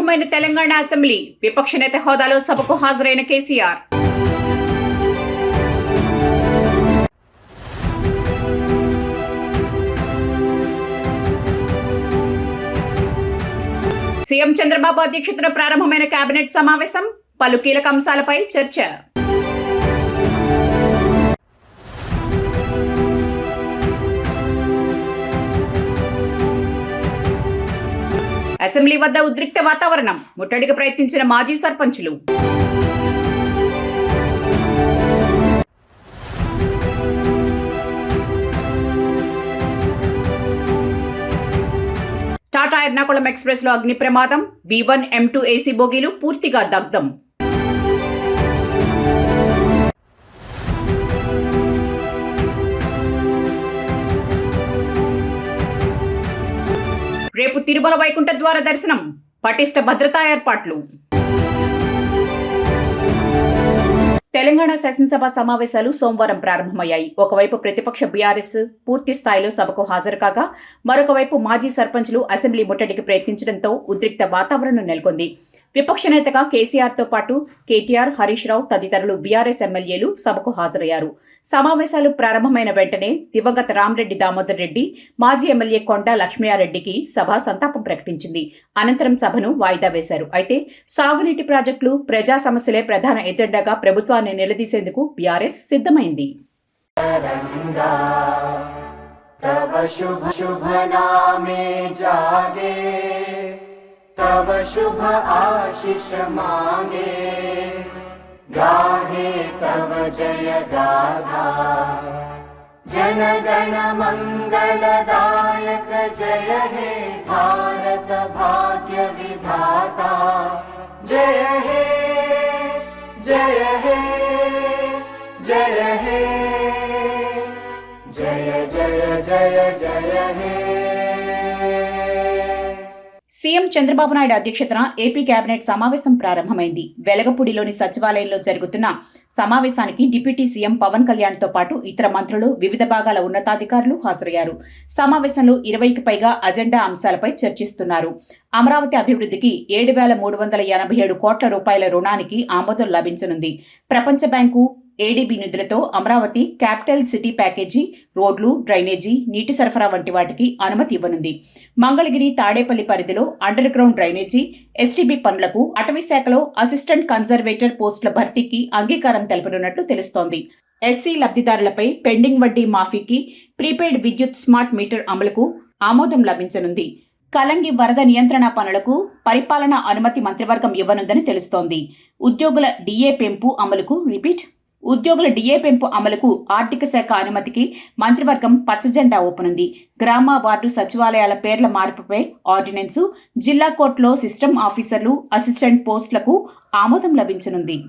ప్రారంభమైన తెలంగాణ అసెంబ్లీ విపక్ష నేత హోదాలో సభకు హాజరైన కేసీఆర్. సీఎం చంద్రబాబు అధ్యక్షతన ప్రారంభమైన కేబినెట్ సమావేశం, పలు కీలక అంశాలపై చర్చ. అసెంబ్లీ వద్ద ఉద్రిక్త వాతావరణం, ముట్టడికి ప్రయత్నించిన మాజీ సర్పంచులు. టాటా ఎర్నాకుళం ఎక్స్ప్రెస్ లో అగ్ని ప్రమాదం, B1, M2 AC బోగీలు పూర్తిగా దగ్ధం. రేపు తిరుమల వైకుంఠ ద్వార దర్శనం, పటిష్ట భద్రతా ఏర్పాట్లు. తెలంగాణ శాసనసభ సమావేశాలు సోమవారం ప్రారంభమయ్యాయి. ఒకవైపు ప్రతిపక్ష బీఆర్ఎస్ పూర్తి స్థాయిలో సభకు హాజరు కాగా, మరొక వైపు మాజీ సర్పంచులు అసెంబ్లీ ముట్టడికి ప్రయత్నించడంతో ఉద్రిక్త వాతావరణం నెలకొంది. విపక్ష నేతగా కేసీఆర్తో పాటు కేటీఆర్, హరీష్ రావు తదితరులు బీఆర్ఎస్ ఎమ్మెల్యేలు సభకు హాజరయ్యారు. సమావేశాలు ప్రారంభమైన వెంటనే దివంగత రామరెడ్డి దామోదర్ రెడ్డి, మాజీ ఎమ్మెల్యే కొండా లక్ష్మయ్యారెడ్డికి సభ సంతాపం ప్రకటించింది. అనంతరం సభను వాయిదా వేశారు. అయితే సాగునీటి ప్రాజెక్టులు, ప్రజా సమస్యలే ప్రధాన ఎజెండాగా ప్రభుత్వాన్ని నిలదీసేందుకు బీఆర్ఎస్ సిద్ధమైంది. तव शुभ आशीष मांगे, गाहे तव जय गाथा, जन गण मंगलदायक जय हे भारत भाग्य विधाता, जय हे जय हे जय हे जय जय जय जय हे. సీఎం చంద్రబాబు నాయుడు అధ్యక్షతన ఏపీ కేబినెట్ సమావేశం ప్రారంభమైంది. వెలగపూడిలోని సచివాలయంలో జరుగుతున్న సమావేశానికి డిప్యూటీ సీఎం పవన్ కళ్యాణ్తో పాటు ఇతర మంత్రులు, వివిధ భాగాల ఉన్నతాధికారులు హాజరయ్యారు. సమావేశంలో 20కి పైగా అజెండా అంశాలపై చర్చిస్తున్నారు. అమరావతి అభివృద్ధికి 7,387 కోట్ల రూపాయల రుణానికి ఆమోదం లభించనుంది. ప్రపంచ బ్యాంకు, ఏడీబీ నిధులతో అమరావతి క్యాపిటల్ సిటీ ప్యాకేజీ, రోడ్లు, డ్రైనేజీ, నీటి సరఫరా వంటి వాటికి అనుమతి ఇవ్వనుంది. మంగళగిరి, తాడేపల్లి పరిధిలో అండర్ గ్రౌండ్ డ్రైనేజీ, ఎస్టీబీ పనులకు అటవీ శాఖలో అసిస్టెంట్ కన్జర్వేటర్ పోస్టుల భర్తీకి అంగీకారం తెలపనున్నట్లు తెలుస్తోంది. ఎస్సీ లబ్ధిదారులపై పెండింగ్ వడ్డీ మాఫీకి, ప్రీపెయిడ్ విద్యుత్ స్మార్ట్ మీటర్ అమలుకు ఆమోదం లభించనుంది. కలంగి వరద నియంత్రణ పనులకు పరిపాలనా అనుమతి మంత్రివర్గం ఇవ్వనుందని తెలుస్తోంది. ఉద్యోగుల డిఏ పెంపు అమలుకు ఆర్థిక శాఖ అనుమతికి మంత్రివర్గం పచ్చజెండా ఊపనుంది. గ్రామ, వార్డు సచివాలయాల పేర్ల మార్పుపై ఆర్డినెన్సు, జిల్లా కోర్టులో సిస్టమ్ ఆఫీసర్లు, అసిస్టెంట్ పోస్టులకు ఆమోదం లభించనుంది.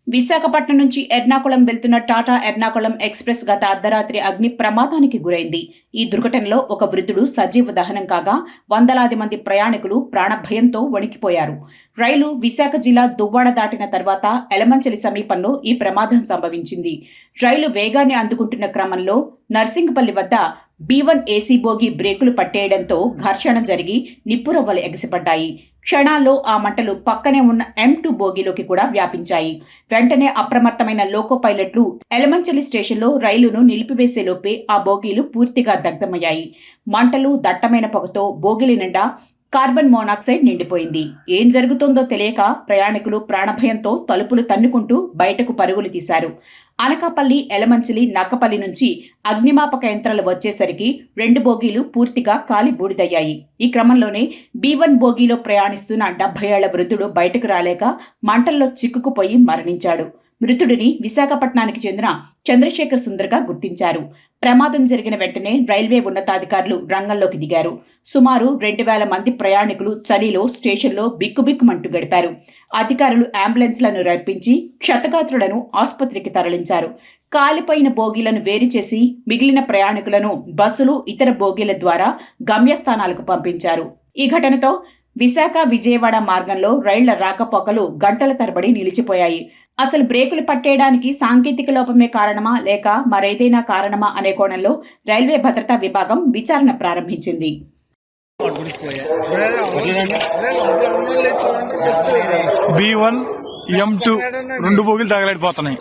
విశాఖపట్నం నుంచి ఎర్నాకుళం వెళ్తున్న టాటా ఎర్నాకుళం ఎక్స్ప్రెస్ గత అర్ధరాత్రి అగ్ని ప్రమాదానికి గురైంది. ఈ దుర్ఘటనలో ఒక వృద్ధుడు సజీవ దహనం కాగా, వందలాది మంది ప్రయాణికులు ప్రాణభయంతో వణికిపోయారు. రైలు విశాఖ జిల్లా దువ్వాడ దాటిన తర్వాత ఎలమంచలి సమీపంలో ఈ ప్రమాదం సంభవించింది. రైలు వేగాన్ని అందుకుంటున్న క్రమంలో నర్సింగ్పల్లి వద్ద B1 AC బోగి బ్రేకులు పట్టేయడంతో ఘర్షణ జరిగి నిప్పురవ్వలు ఎగసిపడ్డాయి. క్షణాల్లో ఆ మంటలు పక్కనే ఉన్న M2 బోగిలోకి కూడా వ్యాపించాయి. వెంటనే అప్రమత్తమైన లోకో పైలట్లు ఎలమంచలి స్టేషన్లో రైలును నిలిపివేసేలోపే ఆ బోగీలు పూర్తిగా దగ్ధమయ్యాయి. మంటలు, దట్టమైన పొగతో బోగిలి నిండా కార్బన్ మోనాక్సైడ్ నిండిపోయింది. ఏం జరుగుతుందో తెలియక ప్రయాణికులు ప్రాణభయంతో తలుపులు తన్నుకుంటూ బయటకు పరుగులు తీశారు. అనకాపల్లి, ఎలమంచిలి, నక్కపల్లి నుంచి అగ్నిమాపక యంత్రాలు వచ్చేసరికి 2 బోగీలు పూర్తిగా కాలి బూడిదయ్యాయి. ఈ క్రమంలోనే B1 బోగీలో ప్రయాణిస్తున్న 70 ఏళ్ల వృద్ధుడు బయటకు రాలేక మంటల్లో చిక్కుకుపోయి మరణించాడు. మృతుడిని విశాఖపట్నానికి చెందిన చంద్రశేఖర్ సుందర్గా గుర్తించారు. ప్రమాదం జరిగిన వెంటనే రైల్వే ఉన్నతాధికారులు రంగంలోకి దిగారు. సుమారు 2,000 మంది ప్రయాణికులు చలిలో స్టేషన్లో బిక్కుబిక్కుమంటూ గడిపారు. అధికారులు అంబులెన్స్లను రప్పించి క్షతగాత్రులను ఆసుపత్రికి తరలించారు. కాలిపోయిన బోగీలను వేరు చేసి మిగిలిన ప్రయాణికులను బస్సులు ఇతర బోగీల ద్వారా గమ్యస్థానాలకు పంపించారు. ఈ ఘటనతో విశాఖ విజయవాడ మార్గంలో రైళ్ల రాకపోకలు గంటల తరబడి నిలిచిపోయాయి. అసలు బ్రేకులు పట్టేయడానికి సాంకేతిక లోపమే కారణమా లేక మరేదైనా కారణమా అనే కోణంలో రైల్వే భద్రతా విభాగం విచారణ ప్రారంభించింది. B1 M2 రెండు బోగిలు తగలడిపోతున్నాయి.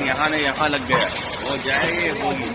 यहाँ ने यहाँ लग गया, वो जाएगी होगी।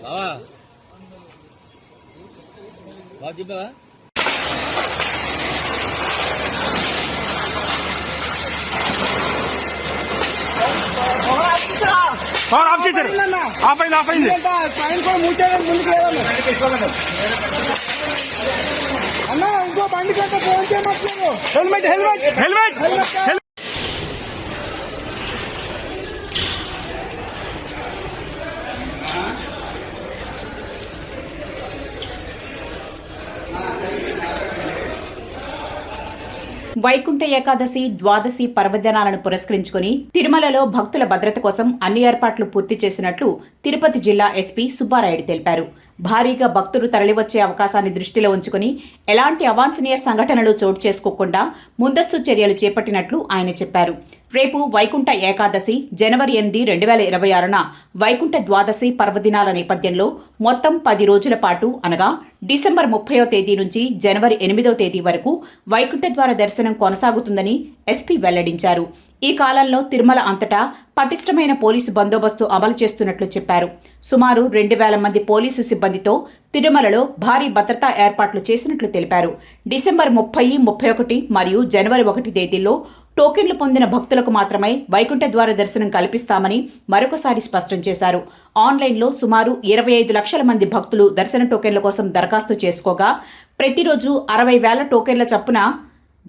బావా బాబు చెప్పావా ఆఫ్ చేశారు. ఆఫ్ అయింది. అన్నా ఇంకో బండి కంటే ఫోన్ చేయమట్లేదు. హెల్మెట్ వైకుంఠ ఏకాదశి, ద్వాదశి పర్వదినాలను పురస్కరించుకుని తిరుమలలో భక్తుల భద్రత కోసం అన్ని ఏర్పాట్లు పూర్తి చేసినట్లు తిరుపతి జిల్లా ఎస్పీ సుబ్బారాయుడు తెలిపారు. భారీగా భక్తులు తరలివచ్చే అవకాశాన్ని దృష్టిలో ఉంచుకుని ఎలాంటి అవాంఛనీయ సంఘటనలు చోటు చేసుకోకుండా ముందస్తు చర్యలు చేపట్టినట్లు ఆయన చెప్పారు. రేపు వైకుంఠ ఏకాదశి జనవరి 8, 2026న వైకుంఠ ద్వాదశి పర్వదినాల నేపథ్యంలో మొత్తం 10 రోజుల పాటు అనగా డిసెంబర్ 30వ తేదీ నుంచి జనవరి 8వ తేదీ వరకు వైకుంఠ ద్వార దర్శనం కొనసాగుతుందని ఎస్పీ వెల్లడించారు. ఈ కాలంలో తిరుమల అంతటా పటిష్టమైన పోలీసు బందోబస్తు అమలు చేస్తున్నట్లు చెప్పారు. సుమారు 2000 మంది పోలీసు సిబ్బందితో తిరుమలలో భారీ భద్రతా ఏర్పాట్లు చేసినట్లు తెలిపారు. డిసెంబర్ 30, 31 మరియు జనవరి 1 తేదీల్లో టోకెన్లు పొందిన భక్తులకు మాత్రమే వైకుంఠ ద్వార దర్శనం కల్పిస్తామని మరొకసారి స్పష్టం చేశారు. ఆన్లైన్లో సుమారు 25 లక్షల మంది భక్తులు దర్శన టోకెన్ల కోసం దరఖాస్తు చేసుకోగా ప్రతిరోజు 60,000 టోకెన్ల చొప్పున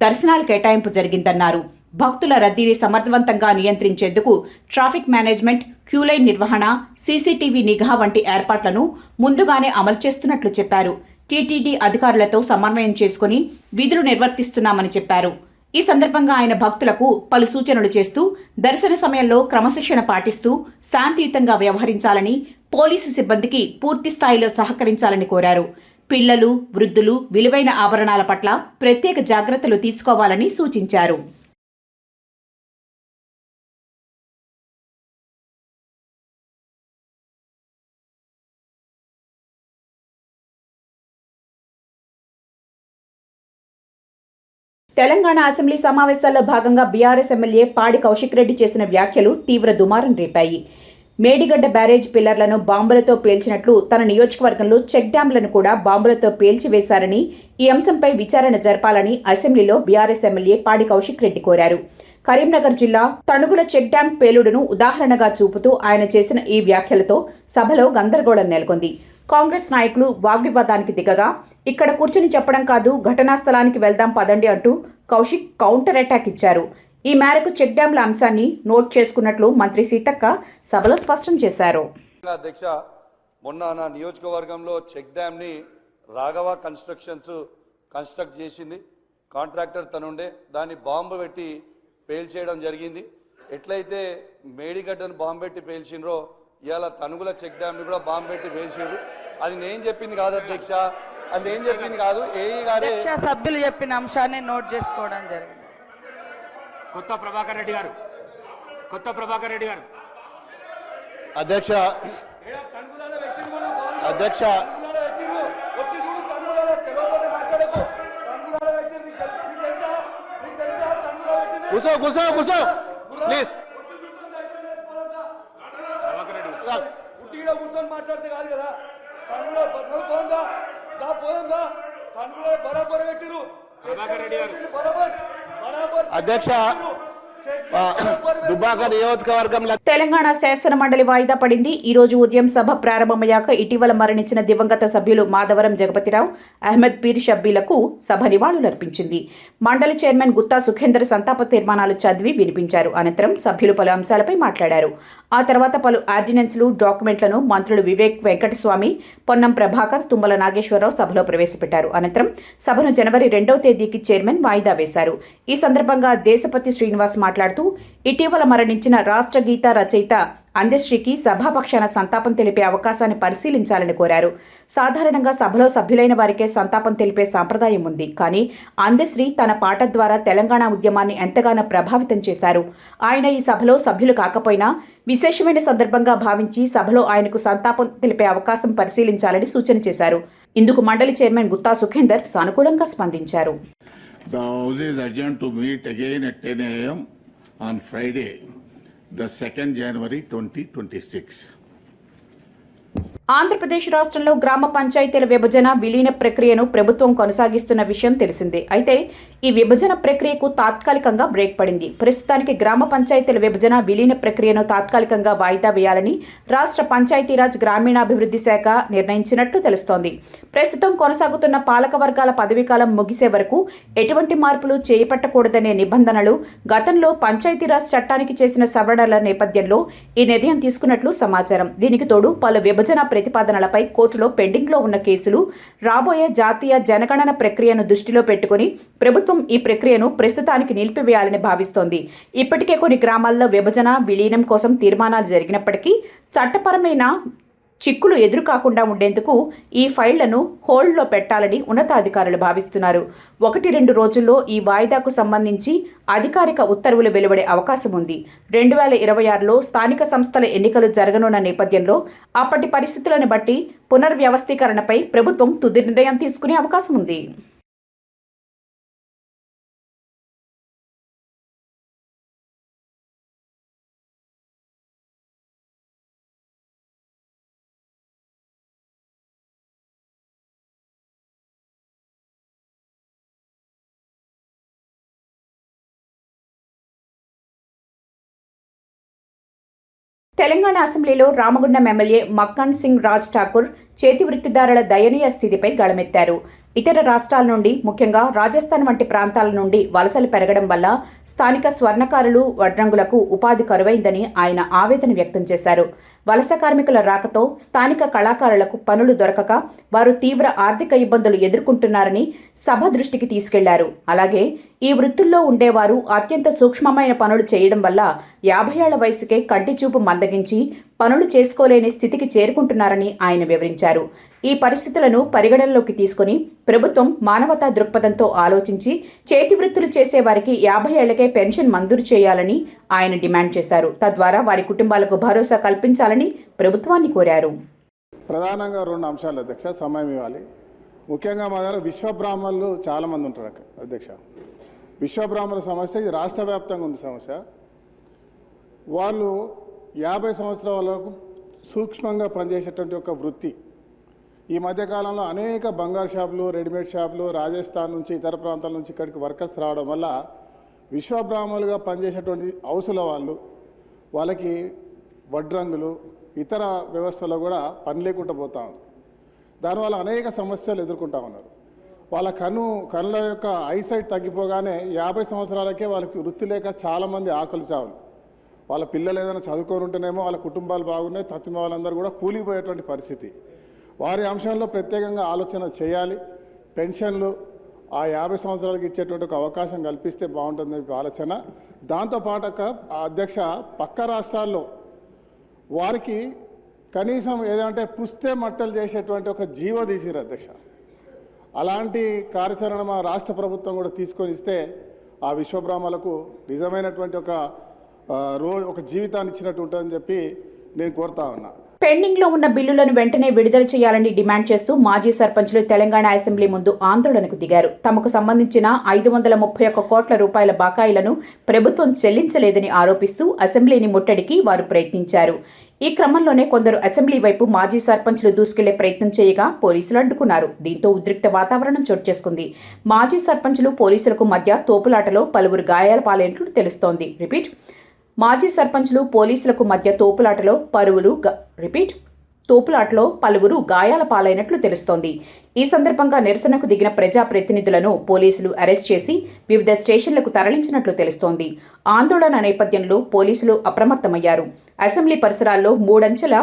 దర్శనాల కేటాయింపు జరిగిందన్నారు. భక్తుల రద్దీని సమర్థవంతంగా నియంత్రించేందుకు ట్రాఫిక్ మేనేజ్మెంట్, క్యూలైన్ నిర్వహణ, సీసీటీవీ నిఘా వంటి ఏర్పాట్లను ముందుగానే అమలు చేస్తున్నట్లు చెప్పారు. టీటీడీ అధికారులతో సమన్వయం చేసుకుని విధులు నిర్వర్తిస్తున్నామని చెప్పారు. ఈ సందర్భంగా ఆయన భక్తులకు పలు సూచనలు చేస్తూ దర్శన సమయంలో క్రమశిక్షణ పాటిస్తూ శాంతియుతంగా వ్యవహరించాలని, పోలీసు సిబ్బందికి పూర్తి స్థాయిలో సహకరించాలని కోరారు. పిల్లలు, వృద్ధులు విలువైన ఆభరణాల పట్ల ప్రత్యేక జాగ్రత్తలు తీసుకోవాలని సూచించారు. తెలంగాణ అసెంబ్లీ సమావేశాల్లో భాగంగా బీఆర్ఎస్ ఎమ్మెల్యే పాడి కౌశిక్ రెడ్డి చేసిన వ్యాఖ్యలు తీవ్ర దుమారం రేపాయి. మేడిగడ్డ బ్యారేజ్ పిల్లర్లను బాంబులతో పేల్చినట్లు తన నియోజకవర్గంలో చెక్ డ్యాంలను కూడా బాంబులతో పేల్చివేశారని, ఈ అంశంపై విచారణ జరపాలని అసెంబ్లీలో బీఆర్ఎస్ ఎమ్మెల్యే పాడి కౌశిక్ రెడ్డి కోరారు. కరీంనగర్ జిల్లా తణుగుల చెక్ డ్యాం పేలుడును ఉదాహరణగా చూపుతూ ఆయన చేసిన ఈ వ్యాఖ్యలతో సభలో గందరగోళం నెలకొంది. కాంగ్రెస్ నాయకులు వాగ్వివాదానికి దిగగా, ఇక్కడ కూర్చుని చెప్పడం కాదు, ఘటనా స్థలానికి వెళ్దాం పదండి అంటూ కౌశిక్ కౌంటర్ అటాక్ ఇచ్చారు. ఈ మేరకు చెక్ డ్యాంల అంశాన్ని నోట్ చేసుకున్నట్లు మంత్రి సీతక్క సభలో స్పష్టం చేశారు. అధ్యక్ష, మొన్న నా నియోజకవర్గంలో చెక్ డ్యామ్ని రాఘవ కన్స్ట్రక్ట్ చేసింది. కాంట్రాక్టర్ తనుండే దాన్ని బాంబు పెట్టి పేల్చేయడం జరిగింది. ఎట్లయితే మేడిగడ్డను బాంబు పెట్టి పేల్చిండ్రో ఇవాళ తణుగుల చెక్ డ్యామ్ని కూడా బాంబు పెట్టి పేల్చిండ్రు. అది నేను చెప్పింది కాదు అధ్యక్ష, అది నేను చెప్పింది కాదు, ఏఈ గారే సభ్యులు చెప్పిన అంశాన్ని నోట్ చేసుకోవడం జరిగింది. కొత్త ప్రభాకర్ రెడ్డి గారు అధ్యక్ష కూసో ప్లీజ్. కూర్చొని మాట్లాడితే కాదు కదా, బరాబర్ పెట్టిరు అధ్యక్ష, దుబ్బాక నియోజకవర్గంలో తెలంగాణ శాసన మండలి వాయిదా పడింది. ఈ రోజు ఉదయం సభ ప్రారంభమయ్యాక ఇటీవల మరణించిన దివంగత సభ్యులు మాధవరం జగపతిరావు, అహ్మద్ పీర్ షబ్బీలకు సభ నివాళులర్పించింది. మండలి చైర్మన్ గుత్తా సుఖేందర్ సంతాప తీర్మానాలు చదివి వినిపించారు. అనంతరం సభ్యులు పలు అంశాలపై మాట్లాడారు. ఆ తర్వాత పలు ఆర్డినెన్స్లు, డాక్యుమెంట్లను మంత్రులు వివేక్ వెంకటస్వామి, పొన్నం ప్రభాకర్, తుమ్మల నాగేశ్వరరావు సభలో ప్రవేశపెట్టారు. అనంతరం సభను జనవరి 2వ తేదీకి చైర్మన్ వాయిదా వేశారు. ఈ సందర్భంగా దేశపతి శ్రీనివాస్ మాట్లాడుతూ, ఇటీవల మరణించిన రాష్ట్ర గీత రచయిత అందశ్రీకి సభాపక్షాన సంతాపం తెలిపే అవకాశాన్ని పరిశీలించాలని కోరారు. సాధారణంగా సభలో సభ్యులైన వారికే సంతాపం తెలిపే సాంప్రదాయం ఉంది. కానీ అందశ్రీ తన పాట ద్వారా తెలంగాణ ఉద్యమాన్ని ఎంతగానో ప్రభావితం చేశారు. ఆయన ఈ సభలో సభ్యులు కాకపోయినా విశేషమైన సందర్భంగా భావించి సభలో ఆయనకు సంతాపం తెలిపే అవకాశం పరిశీలించాలని సూచన చేశారు. ఇందుకు మండలి చైర్మన్ గుత్తా సుఖేందర్ సానుకూలంగా స్పందించారు. The House is adjourned to meet again at 10 a.m. on Friday, the 2nd January 2026. Andhra Pradesh రాష్ట్రంలో గ్రామ పంచాయతీల విభజన, విలీన ప్రక్రియను ప్రభుత్వం కొనసాగిస్తున్న విషయం తెలిసిందే. అయితే ఈ విభజన ప్రక్రియకు తాత్కాలికంగా బ్రేక్ పడింది. ప్రస్తుతానికి గ్రామ పంచాయతీల విభజన, విలీన ప్రక్రియను తాత్కాలికంగా వాయిదా వేయాలని రాష్ట్ర పంచాయతీరాజ్ గ్రామీణాభివృద్ధి శాఖ నిర్ణయించినట్లు తెలుస్తోంది. ప్రస్తుతం కొనసాగుతున్న పాలక వర్గాల పదవీకాలం ముగిసే వరకు ఎటువంటి మార్పులు చేపట్టకూడదనే నిబంధనలు గతంలో పంచాయతీరాజ్ చట్టానికి చేసిన సవరణల నేపథ్యంలో ఈ నిర్ణయం తీసుకున్నట్లు సమాచారం. దీనికి తోడు పలు విభజన ప్రతిపాదనలపై కోర్టులో పెండింగ్లో ఉన్న కేసులు, రాబోయే జాతీయ జనగణన ప్రక్రియను దృష్టిలో పెట్టుకుని ప్రభుత్వం ఈ ప్రక్రియను ప్రస్తుతానికి నిలిపివేయాలని భావిస్తోంది. ఇప్పటికే కొన్ని గ్రామాల్లో విభజన, విలీనం కోసం తీర్మానాలు జరిగినప్పటికీ చట్టపరమైన చిక్కులు ఎదురుకాకుండా ఉండేందుకు ఈ ఫైళ్లను హోల్డ్లో పెట్టాలని ఉన్నతాధికారులు భావిస్తున్నారు. 1-2 రోజుల్లో ఈ వాయిదాకు సంబంధించి అధికారిక ఉత్తర్వులు వెలువడే అవకాశం ఉంది. 2026లో స్థానిక సంస్థల ఎన్నికలు జరగనున్న నేపథ్యంలో అప్పటి పరిస్థితులను బట్టి పునర్వ్యవస్థీకరణపై ప్రభుత్వం తుది నిర్ణయం తీసుకునే అవకాశం ఉంది. తెలంగాణ అసెంబ్లీలో రామగుండం ఎమ్మెల్యే మక్కన్ సింగ్ రాజ్ ఠాకూర్ చేతి వృత్తిదారుల దయనీయ స్థితిపై గళమెత్తారు. ఇతర రాష్ట్రాల నుండి, ముఖ్యంగా రాజస్థాన్ వంటి ప్రాంతాల నుండి వలసలు పెరగడం వల్ల స్థానిక స్వర్ణకారులు, వడ్రంగులకు ఉపాధి కరువైందని ఆయన ఆవేదన వ్యక్తం చేశారు. వలస కార్మికుల రాకతో స్థానిక కళాకారులకు పనులు దొరకక వారు తీవ్ర ఆర్థిక ఇబ్బందులు ఎదుర్కొంటున్నారని సభ దృష్టికి తీసుకెళ్లారు. అలాగే ఈ వృత్తుల్లో ఉండేవారు అత్యంత సూక్ష్మమైన పనులు చేయడం వల్ల 50 ఏళ్ల వయసుకే కంటి చూపు మందగించి పనులు చేసుకోలేని స్థితికి చేరుకుంటున్నారని ఆయన వివరించారు. ఈ పరిస్థితులను పరిగణనలోకి తీసుకుని ప్రభుత్వం మానవతా దృక్పథంతో ఆలోచించి చేతి వృత్తులు చేసే వారికి 50 ఏళ్లకే పెన్షన్ మంజూరు చేయాలని ఆయన డిమాండ్ చేశారు. తద్వారా వారి కుటుంబాలకు భరోసా కల్పించాలని ప్రభుత్వాన్ని కోరారు. ప్రధానంగా 2 అంశాలు అధ్యక్ష, సమయం ఇవ్వాలి. ముఖ్యంగా మా దగ్గర విశ్వబ్రాహ్మణులు చాలామంది ఉంటారు అధ్యక్ష. విశ్వబ్రాహ్మణుల సమస్య ఇది రాష్ట్ర వ్యాప్తంగా ఉంది సమస్య. వాళ్ళు 50 సంవత్సరాల వరకు సూక్ష్మంగా పనిచేసేటువంటి ఒక వృత్తి. ఈ మధ్యకాలంలో అనేక బంగారు షాపులు, రెడీమేడ్ షాపులు, రాజస్థాన్ నుంచి ఇతర ప్రాంతాల నుంచి ఇక్కడికి వర్కర్స్ రావడం వల్ల విశ్వబ్రాహ్మణులుగా పనిచేసేటువంటి హౌసుల వాళ్ళకి వడ్రంగులు ఇతర వ్యవస్థలో కూడా పని లేకుండా పోతా ఉంది. దానివల్ల అనేక సమస్యలు ఎదుర్కొంటా ఉన్నారు. వాళ్ళ కళ్ళ యొక్క ఐసైట్ తగ్గిపోగానే 50 సంవత్సరాలకే వాళ్ళకి వృత్తి లేక చాలామంది ఆకలి చావులు. వాళ్ళ పిల్లలు ఏదైనా చదువుకొని ఉంటేనేమో వాళ్ళ కుటుంబాలు బాగున్నాయి, తత్తిమ వాళ్ళందరూ కూడా కూలిపోయేటువంటి పరిస్థితి. వారి అంశంలో ప్రత్యేకంగా ఆలోచన చేయాలి. పెన్షన్లు ఆ 50 సంవత్సరాలకి ఇచ్చేటువంటి ఒక అవకాశం కల్పిస్తే బాగుంటుంది ఆలోచన. దాంతోపాటు అధ్యక్ష, పక్క రాష్ట్రాల్లో వారికి కనీసం ఏదంటే పుస్తే మట్టలు చేసేటువంటి ఒక జీవో తీసిరు అధ్యక్ష. అలాంటి కార్యాచరణ మా రాష్ట్ర ప్రభుత్వం కూడా తీసుకొని ఇస్తే ఆ విశ్వబ్రాహ్మణులకు నిజమైనటువంటి ఒక జీవితాన్ని ఇచ్చినట్టు ఉంటుందని చెప్పి నేను కోరుతా ఉన్నా. పెండింగ్ లో ఉన్న బిల్లులను వెంటనే విడుదల చేయాలని డిమాండ్ చేస్తూ మాజీ సర్పంచులు తెలంగాణ అసెంబ్లీ ముందు ఆందోళనకు దిగారు. తమకు సంబంధించిన 531 కోట్ల రూపాయల బకాయిలను ప్రభుత్వం చెల్లించలేదని ఆరోపిస్తూ అసెంబ్లీని ముట్టడికి వారు ప్రయత్నించారు. ఈ క్రమంలోనే కొందరు అసెంబ్లీ వైపు మాజీ సర్పంచులు దూసుకెళ్లే ప్రయత్నం చేయగా పోలీసులు అడ్డుకున్నారు. దీంతో ఉద్రిక్త వాతావరణం చోటు చేసుకుంది. మాజీ సర్పంచులు పోలీసులకు మధ్య తోపులాటలో పలువురు గాయాల పాలైనట్లు తెలుస్తోంది. మాజీ సర్పంచులు పోలీసులకు మధ్య తోపులాటలో పలువురు గాయాల పాలైనట్లు తెలుస్తోంది. ఈ సందర్భంగా నిరసనకు దిగిన ప్రజాప్రతినిధులను పోలీసులు అరెస్ట్ చేసి వివిధ స్టేషన్లకు తరలించినట్లు తెలుస్తోంది. ఆందోళన నేపథ్యంలో పోలీసులు అప్రమత్తమయ్యారు. అసెంబ్లీ పరిసరాల్లో 3 అంచెల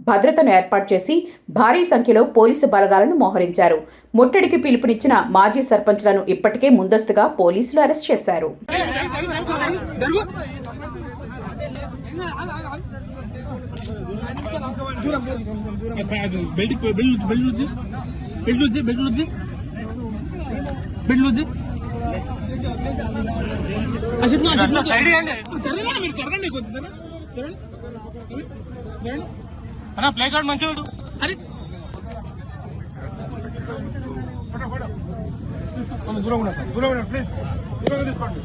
భద్రతను ఏర్పాటు చేసి భారీ సంఖ్యలో పోలీసు బలగాలను మోహరించారు. ముట్టడికి పిలుపునిచ్చిన మాజీ సర్పంచ్లను ఇప్పటికే ముందస్తుగా పోలీసులు అరెస్ట్ చేశారు. ప్లే కార్డ్ మంచిగా అరే దూరం ప్లీజ్ దూరం తీసుకోండి.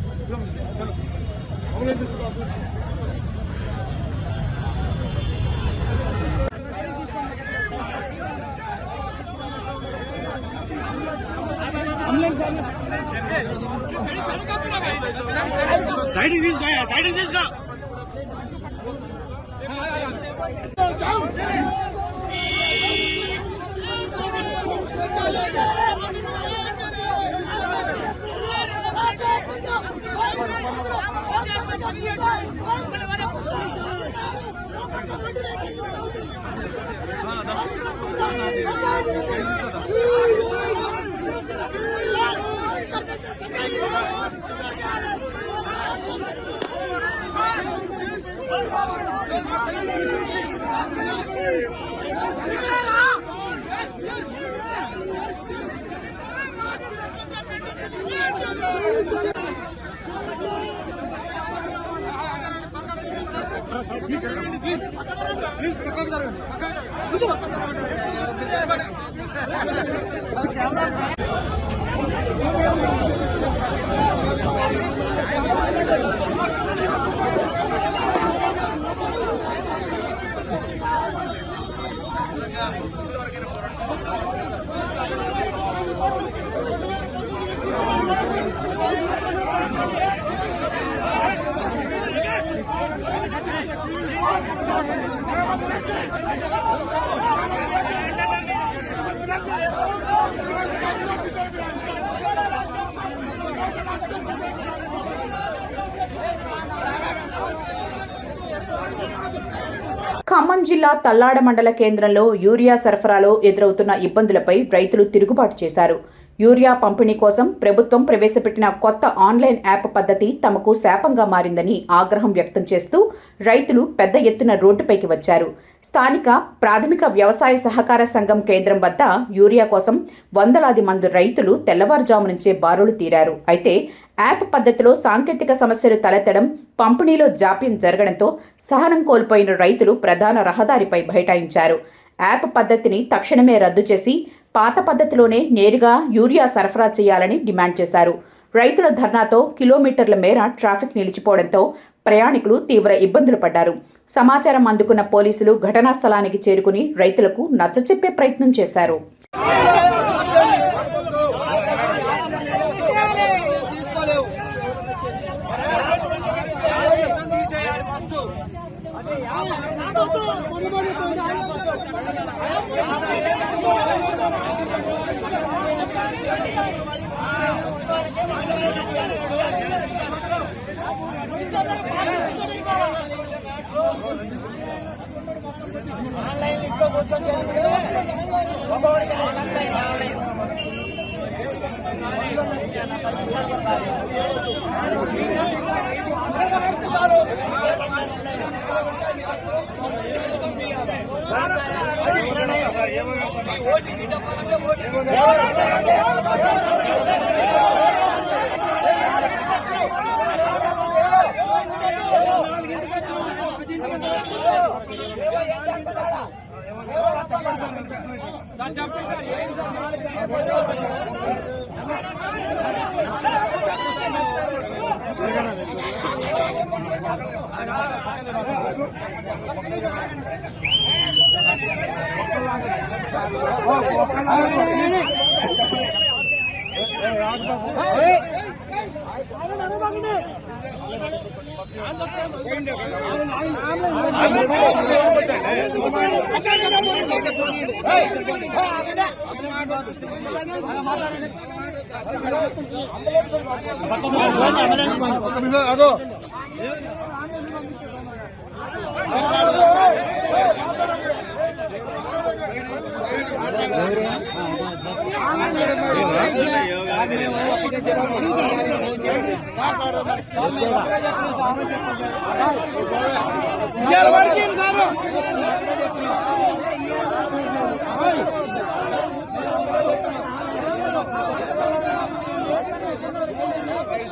సైడ్ తీసుకో ఖమ్మం జిల్లా తల్లాడ మండల కేంద్రంలో యూరియా సరఫరాలో ఎదురవుతున్న ఇబ్బందులపై రైతులు తిరుగుబాటు చేశారు. యూరియా పంపిణీ కోసం ప్రభుత్వం ప్రవేశపెట్టిన కొత్త ఆన్లైన్ యాప్ పద్ధతి తమకు శాపంగా మారిందని ఆగ్రహం వ్యక్తం చేస్తూ రైతులు పెద్ద ఎత్తున రోడ్డుపైకి వచ్చారు. స్థానిక ప్రాథమిక వ్యవసాయ సహకార సంఘం కేంద్రం వద్ద యూరియా కోసం వందలాది మంది రైతులు తెల్లవారుజాము నుంచే బారులు తీరారు. అయితే యాప్ పద్ధతిలో సాంకేతిక సమస్యలు తలెత్తడం, పంపిణీలో జాప్యం జరగడంతో సహనం కోల్పోయిన రైతులు ప్రధాన రహదారిపై బైఠాయించారు. యాప్ పద్ధతిని తక్షణమే రద్దు చేసి పాత పద్ధతిలోనే నేరుగా యూరియా సరఫరా చేయాలని డిమాండ్ చేశారు. రైతుల ధర్నాతో కిలోమీటర్ల మేర ట్రాఫిక్ నిలిచిపోవడంతో ప్రయాణికులు తీవ్ర ఇబ్బందులు పడ్డారు. సమాచారం అందుకున్న పోలీసులు ఘటనా స్థలానికి చేరుకుని రైతులకు నచ్చచెప్పే ప్రయత్నం చేశారు. Working, sir.